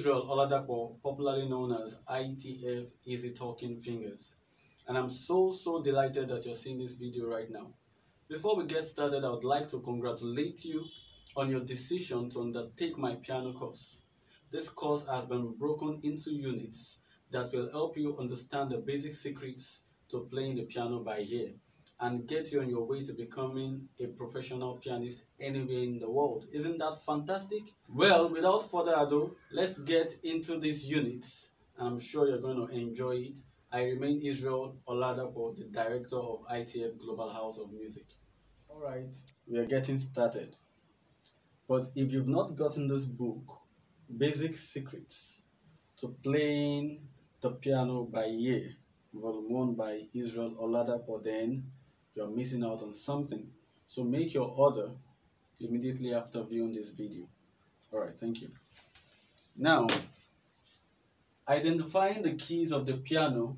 Israel Oladapo, popularly known as ITF Easy Talking Fingers, and I'm so delighted that you're seeing this video right now. Before we get started, I would like to congratulate you on your decision to undertake my piano course. This course has been broken into units that will help you understand the basic secrets to playing the piano by ear and get you on your way to becoming a professional pianist anywhere in the world. Isn't that fantastic? Well, without further ado, let's get into these units. I'm sure you're going to enjoy it. I remain Israel Oladapo, the director of ITF Global House of Music. Alright, we are getting started. But if you've not gotten this book, Basic Secrets to Playing the Piano by Ear, Volume 1 by Israel Oladapo, then you're missing out on something. So make your order immediately after viewing this video. Alright, thank you. Now, identifying the keys of the piano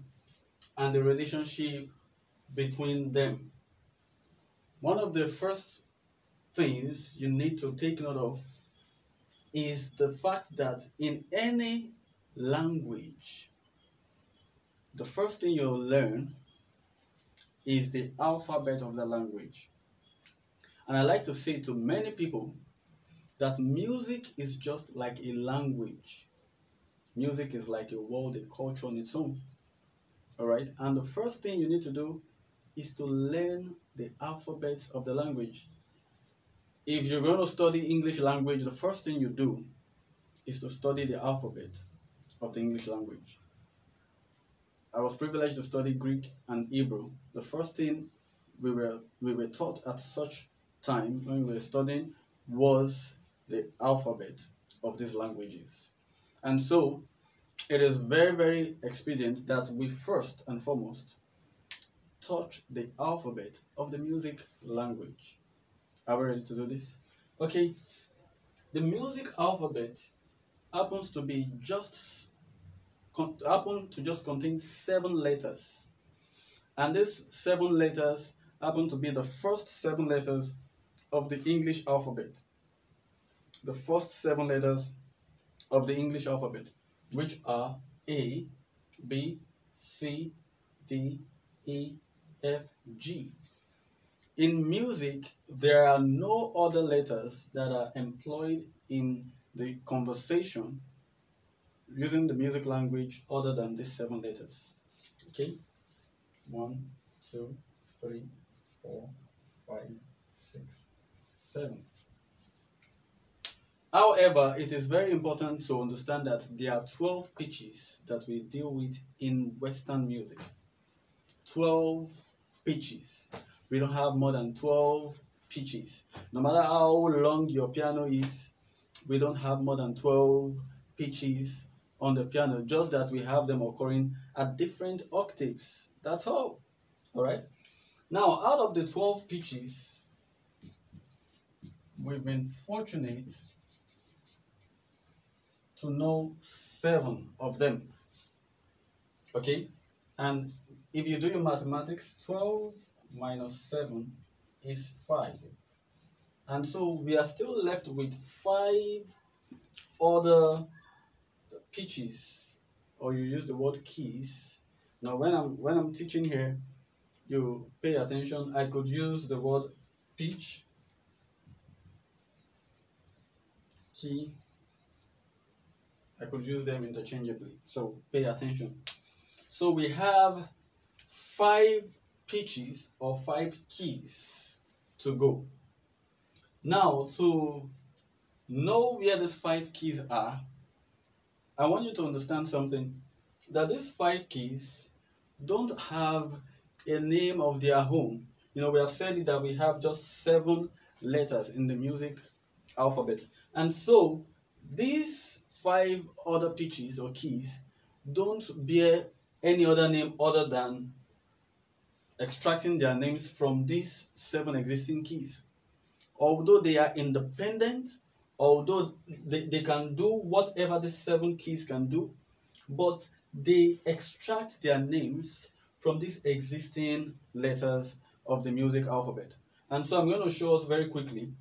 and the relationship between them. One of the first things you need to take note of is the fact that in any language, the first thing you'll learn is the alphabet of the language. And I like to say to many people that music is just like a language. Music is like a world, a culture on its own. Alright? And the first thing you need to do is to learn the alphabet of the language. If you're going to study English language, the first thing you do is to study the alphabet of the English language. I was privileged to study Greek and Hebrew. The first thing we were taught at such time when we were studying was the alphabet of these languages. And so it is very expedient that we first and foremost touch the alphabet of the music language. Are we ready to do this? Okay. The music alphabet happens to just contain 7 letters. And these 7 letters happen to be the first 7 letters of the English alphabet. The first 7 letters of the English alphabet, which are A, B, C, D, E, F, G. In music, there are no other letters that are employed in the conversation using the music language other than these 7 letters. Okay? 1, 2, 3, 4, 5, 6, 7. However, it is very important to understand that there are 12 pitches that we deal with in Western music. 12 pitches. We don't have more than 12 pitches. No matter how long your piano is, we don't have more than 12 pitches on the piano, just that we have them occurring at different octaves. That's all. Alright? Now, out of the 12 pitches, we've been fortunate to know 7 of them. Okay? And if you do your mathematics, 12 minus 7 is 5. And so we are still left with 5 other pitches, or you use the word keys. Now when I'm teaching here, you pay attention. I could use the word pitch, key. I could use them interchangeably, so pay attention. So we have 5 pitches or 5 keys to go. Now, to know where these 5 keys are, I want you to understand something, that these 5 keys don't have a name of their own. You know, we have said that we have just 7 letters in the music alphabet. And so, these 5 other pitches or keys don't bear any other name other than extracting their names from these 7 existing keys. Although they are independent, although they can do whatever the 7 keys can do, but they extract their names from these existing letters of the music alphabet. And so I'm going to show us very quickly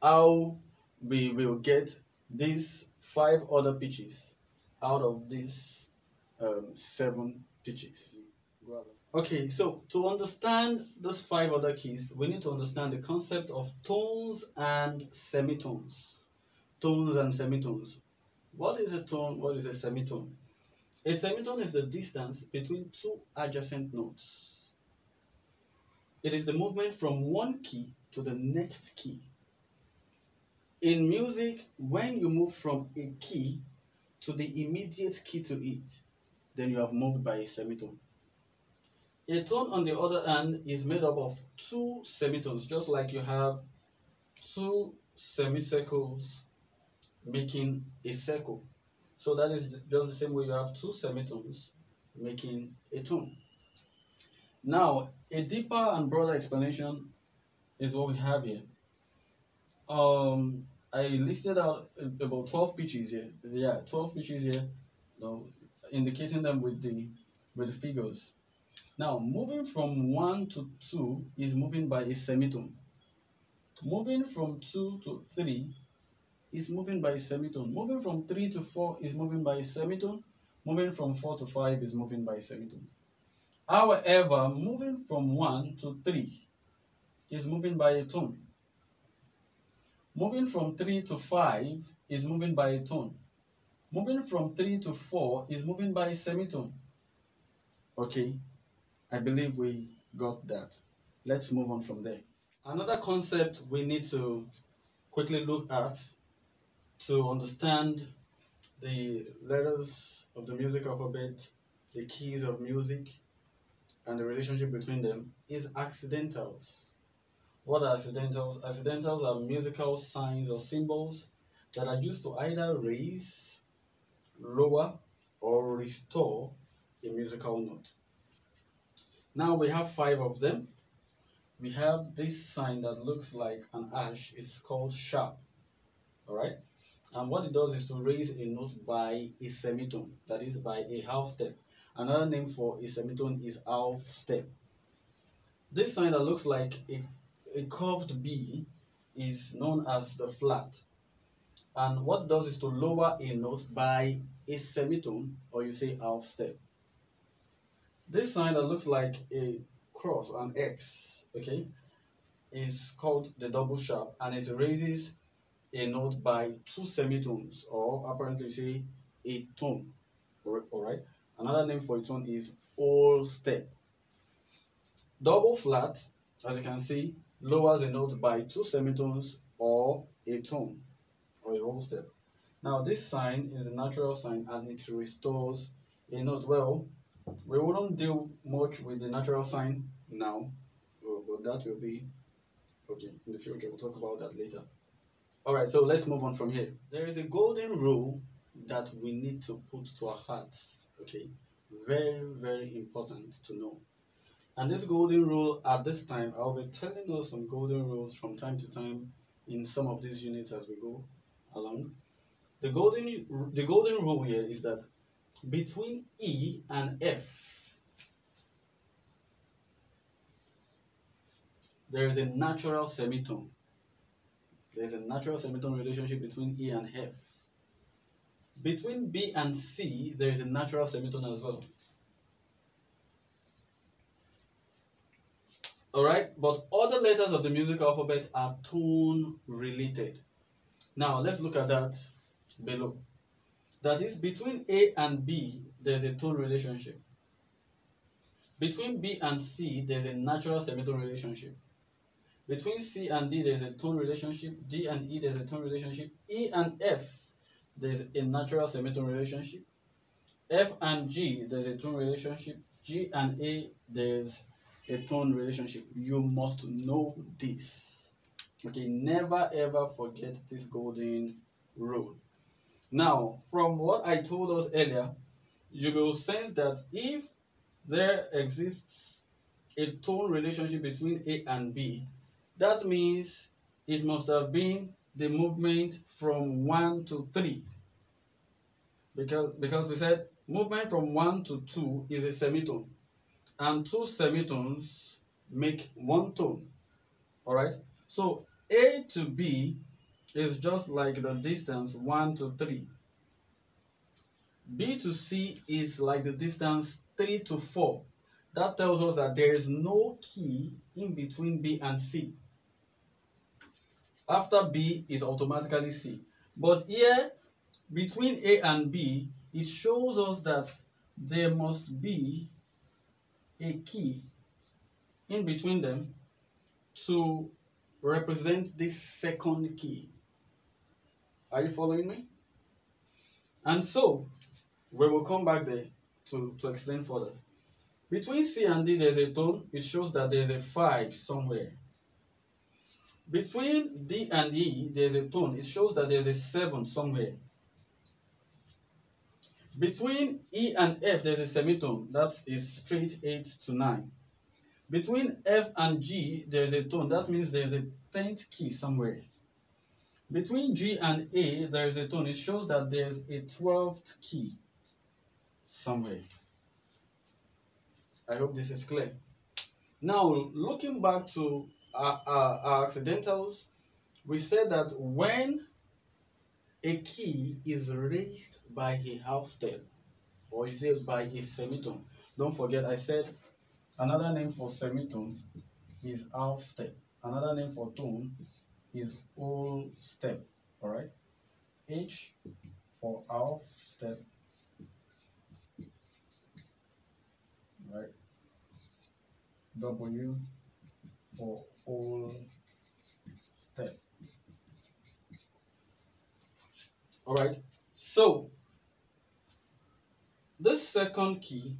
how we will get these 5 other pitches out of these 7 pitches. Okay, so to understand those 5 other keys, we need to understand the concept of tones and semitones. Tones and semitones. What is a tone? What is a semitone? A semitone is the distance between 2 adjacent notes. It is the movement from one key to the next key. In music, when you move from a key to the immediate key to it, then you have moved by a semitone. A tone, on the other hand, is made up of 2 semitones, just like you have 2 semicircles making a circle. So that is just the same way you have 2 semitones making a tone. Now, a deeper and broader explanation is what we have here. I listed out about 12 pitches here. Yeah, 12 pitches here, indicating them with the figures. Now, moving from 1 to 2 is moving by a semitone. Moving from 2 to 3 is moving by a semitone. Moving from 3 to 4 is moving by a semitone. Moving from 4 to 5 is moving by a semitone. However, moving from 1 to 3 is moving by a tone. Moving from 3 to 5 is moving by a tone. Moving from 3 to 4 is moving by a semitone. Okay, I believe we got that. Let's move on from there. Another concept we need to quickly look at to understand the letters of the music alphabet, the keys of music, and the relationship between them is accidentals. What are accidentals? Accidentals are musical signs or symbols that are used to either raise, lower, or restore a musical note. Now we have 5 of them. We have this sign that looks like an ash. It's called sharp. All right. And what it does is to raise a note by a semitone, that is by a half step. Another name for a semitone is half step. This sign that looks like a curved B is known as the flat. And what it does is to lower a note by a semitone, or you say half step. This sign that looks like a cross, an X, okay, is called the double sharp, and it raises a note by 2 semitones, or apparently say a tone. All right. Another name for a tone is whole step. Double flat, as you can see, lowers a note by 2 semitones or a tone or a whole step. Now this sign is the natural sign and it restores a note. Well, we wouldn't deal much with the natural sign now, but that will be okay in the future. We'll talk about that later. All right, so let's move on from here. There is a golden rule that we need to put to our hearts. Okay, very, very important to know. And this golden rule, at this time, I'll be telling us some golden rules from time to time in some of these units as we go along. The golden rule here is that between E and F, there is a natural semitone. There is a natural semitone relationship between E and F. Between B and C, there is a natural semitone as well. Alright, but other letters of the music alphabet are tone related. Now let's look at that below. That is, between A and B, there's a tone relationship. Between B and C, there's a natural semitone relationship. Between C and D, there's a tone relationship. D and E, there's a tone relationship. E and F, there's a natural semitone relationship. F and G, there's a tone relationship. G and A, there's a tone relationship. You must know this. Okay, never ever forget this golden rule. Now, from what I told us earlier, you will sense that if there exists a tone relationship between A and B, that means it must have been the movement from 1 to 3. Because we said movement from 1 to 2 is a semitone. And 2 semitones make 1 tone. Alright? So A to B is just like the distance 1 to 3. B to C is like the distance 3 to 4. That tells us that there is no key in between B and C. After B is automatically C. But here, between A and B, it shows us that there must be a key in between them to represent this second key. Are you following me? And so, we will come back there to explain further. Between C and D, there's a tone. It shows that there's a 5 somewhere. Between D and E, there's a tone. It shows that there's a 7 somewhere. Between E and F, there's a semitone. That is straight 8 to 9. Between F and G, there's a tone. That means there's a 10th key somewhere. Between G and A, there's a tone. It shows that there's a 12th key somewhere. I hope this is clear. Now, looking back to our accidentals, we said that when a key is raised by a half step, or is it by a semitone? Don't forget, I said another name for semitone is half step. Another name for tone is whole step. All right. H for half step. Right. W for whole step. All right. So this second key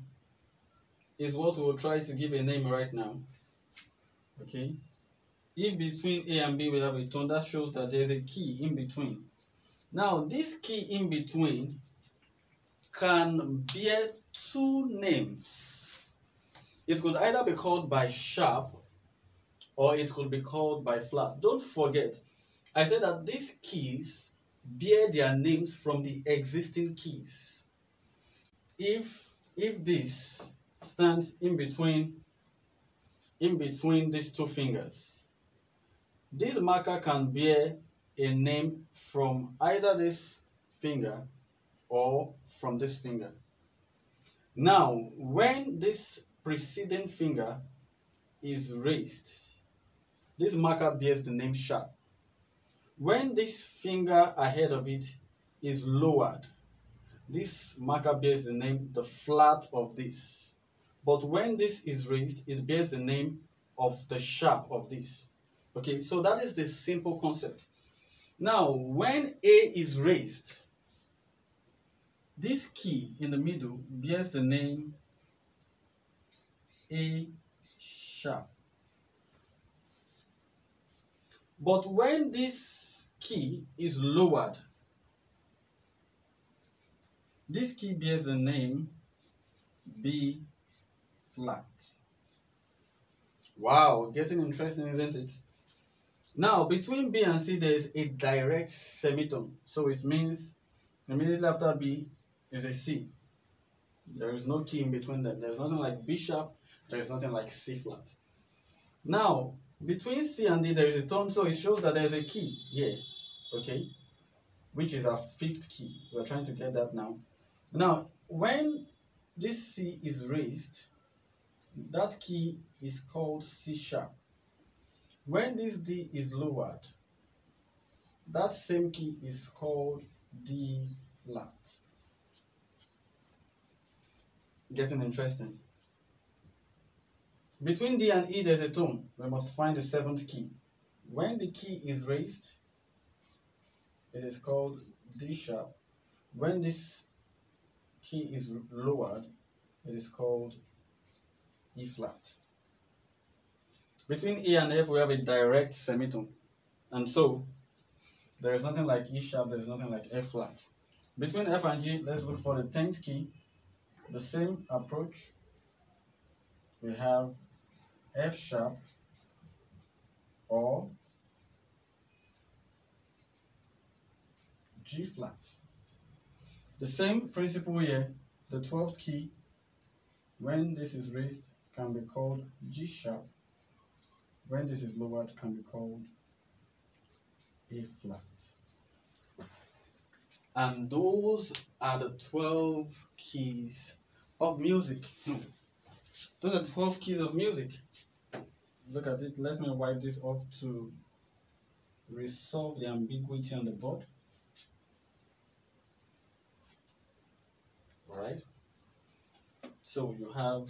is what we'll try to give a name right now. Okay. If between A and B we have a tone, that shows that there's a key in between. Now, this key in between can bear two names. It could either be called by sharp or it could be called by flat. Don't forget, I said that these keys bear their names from the existing keys. If this stands in between these two fingers, this marker can bear a name from either this finger or from this finger. Now, when this preceding finger is raised, this marker bears the name sharp. When this finger ahead of it is lowered, this marker bears the name the flat of this. But when this is raised, it bears the name of the sharp of this. Okay, so that is the simple concept. Now, when A is raised, this key in the middle bears the name A sharp. But when this key is lowered, this key bears the name B flat. Wow, getting interesting, isn't it? Now, between B and C, there is a direct semitone. So it means immediately after B is a C. There is no key in between them. There's nothing like B sharp. There is nothing like C flat. Now, between C and D, there is a tone. So it shows that there is a key here. Okay? Which is our fifth key. We're trying to get that now. Now, when this C is raised, that key is called C sharp. When this D is lowered, that same key is called D flat. Getting interesting. Between D and E, there's a tone. We must find the seventh key. When the key is raised, it is called D sharp. When this key is lowered, it is called E flat. Between E and F, we have a direct semitone. And so, there is nothing like E sharp, there is nothing like F flat. Between F and G, let's look for the 10th key. The same approach. We have F sharp or G flat. The same principle here. The 12th key, when this is raised, can be called G sharp. When this is lowered, can be called A flat. And those are the 12 keys of music. No, those are the 12 keys of music. Look at it. Let me wipe this off to resolve the ambiguity on the board. All right. So you have,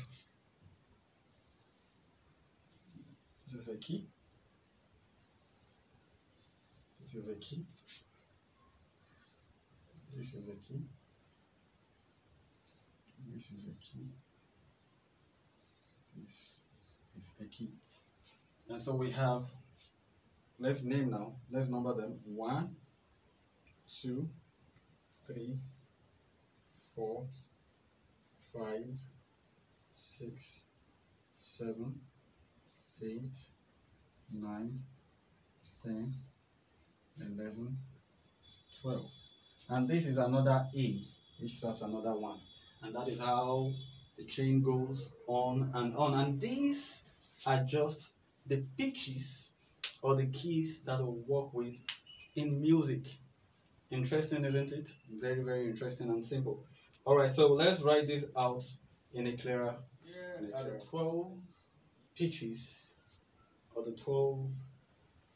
this is a key. This is a key. This is a key. This is a key. This is a key. And so we have, let's name now, let's number them. 1, 2, 3, 4, 5, 6, 7, 8, 9, 10, 11, 12. And this is another A, which serves another 1. And that is how the chain goes on and on. And these are just the pitches or the keys that we'll work with in music. Interesting, isn't it? Very, very interesting and simple. All right, so let's write this out in a clearer. Here are the 12 pitches or the 12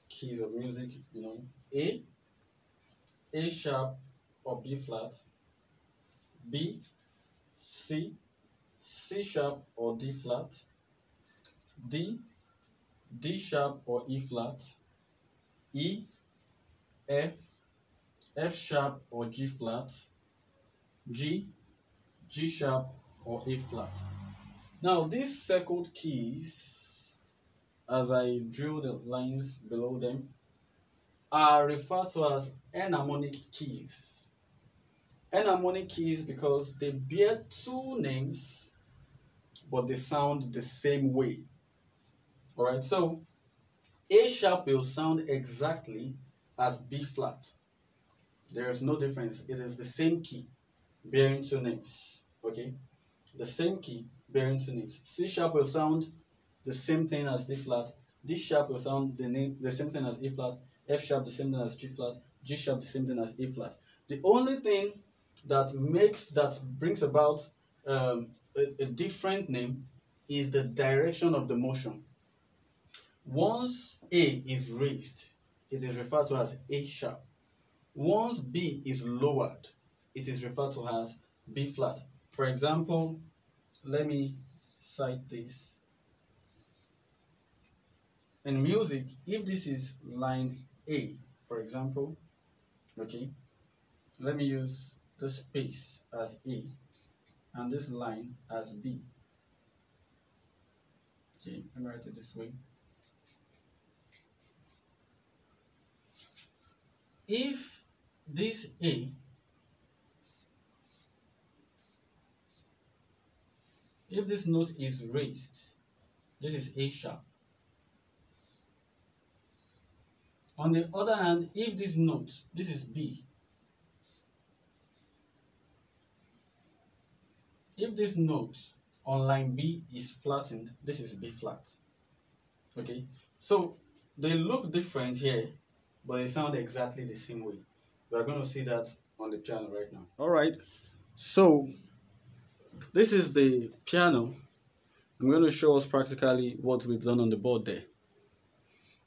keys of music. You know, A sharp or B flat, B, C, C sharp or D flat, D, D sharp or E flat, E, F, F sharp or G flat, G, G sharp or A flat. Now these circled keys, as I drew the lines below them, are referred to as enharmonic keys. Enharmonic keys because they bear two names, but they sound the same way. All right, so A sharp will sound exactly as B flat. There is no difference. It is the same key bearing two names. Okay, the same key bearing two names. C sharp will sound the same thing as D flat. D sharp will sound the same thing as E flat. F sharp the same thing as G flat. G sharp the same thing as A flat. The only thing that brings about a different name is the direction of the motion. Once A is raised, it is referred to as A sharp. Once B is lowered, it is referred to as B flat. For example, let me cite this. In music, if this is line A, for example, okay, let me use this space as A and this line as B. Okay, let me write it this way. If this A if this note is raised, this is A sharp. On the other hand, if this note, this is B, if this note on line B is flattened, this is B flat. Okay, so they look different here, but they sound exactly the same way. We are going to see that on the piano right now. All right, so this is the piano. I'm going to show us practically what we've done on the board there.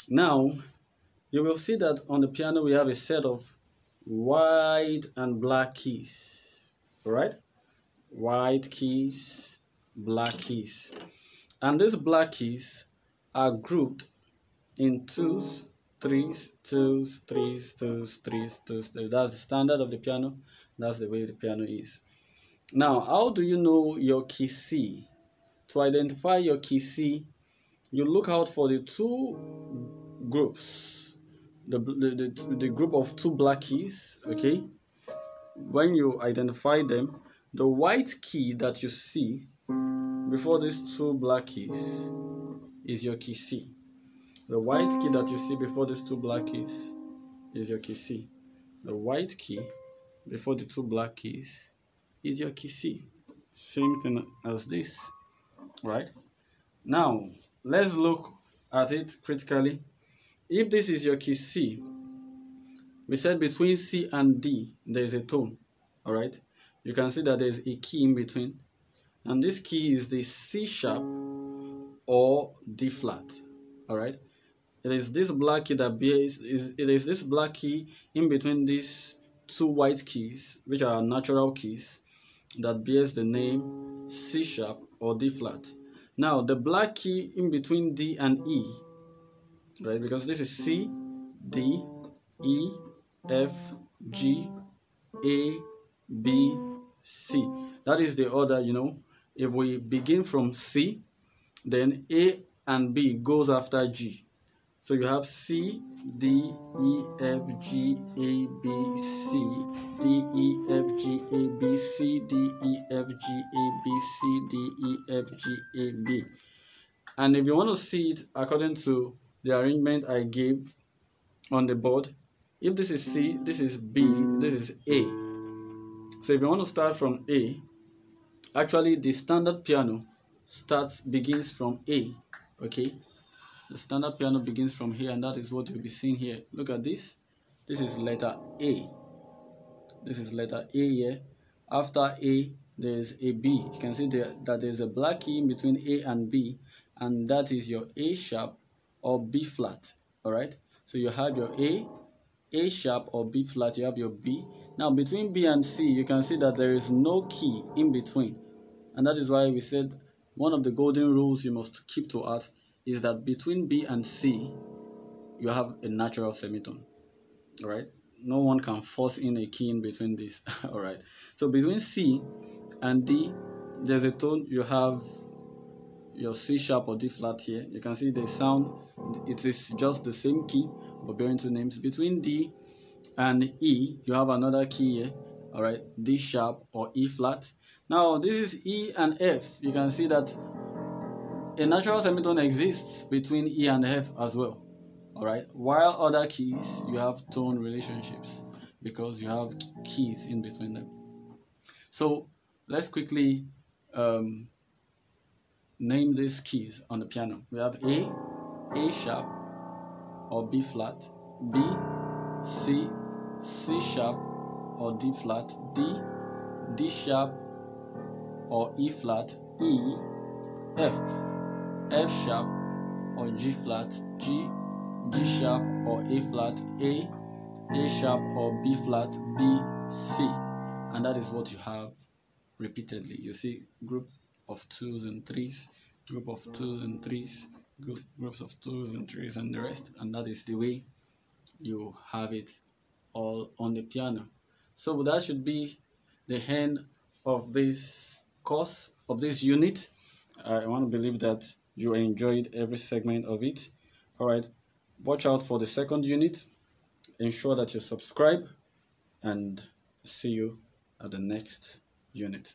Now, you will see that on the piano we have a set of white and black keys. All right, white keys, black keys, and these black keys are grouped in twos, threes, twos, threes, twos, threes, twos. That's the standard of the piano. That's the way the piano is. Now, how do you know your key C? To identify your key C, you look out for the two groups, the group of two black keys. Okay, when you identify them, the white key that you see before these two black keys is your key C. The white key that you see before these two black keys is your key C. The white key before the two black keys is your key C. Same thing as this, right? Now, let's look at it critically. If this is your key C, We said between C and D there is a tone. All right, you can see that there is a key in between, and this key is the C sharp or D flat. All right, it is this black key that bears it is this black key in between these two white keys, which are natural keys, that bears the name C sharp or D flat. Now the black key in between D and E, right, because this is C, D, E, F, G, A, B, C. That is the order, you know. If we begin from C, then A and B goes after G. So you have C, D, E, F, G, A, B, C, D, E, F, G, A, B, C, D, E, F, G, A, B, C, D, E, F, G, A, B. And if you want to see it according to the arrangement I gave on the board, if this is C, this is B, this is A. So if you want to start from A, actually the standard piano begins from A, okay? The standard piano begins from here, and that is what you'll be seeing here. Look at this. This is letter A. This is letter A here. After A, there is a B. You can see that there is a black key in between A and B, and that is your A sharp or B flat. All right. So you have your A sharp or B flat. You have your B. Now between B and C, you can see that there is no key in between, and that is why we said one of the golden rules you must keep to heart is that between B and C, you have a natural semitone. All right, no one can force in a key in between this. All right, so between C and D, there's a tone. You have your C sharp or D flat here. You can see the sound, it is just the same key but bearing two names. Between D and E, you have another key here. All right, D sharp or E flat. Now this is E and F. You can see that a natural semitone exists between E and F as well. All right, while other keys you have tone relationships because you have keys in between them. So let's quickly name these keys on the piano. We have A sharp or B flat, B, C, C sharp or D flat, D sharp or E flat, E, F sharp or G flat, G sharp or A flat, A sharp or B flat, B, C. And that is what you have repeatedly. You see group of twos and threes, group of twos and threes, groups of twos and threes, and the rest. And that is the way you have it all on the piano. So that should be the end of this course, of this unit. I want to believe that you enjoyed every segment of it. All right, watch out for the second unit. Ensure that you subscribe, and see you at the next unit.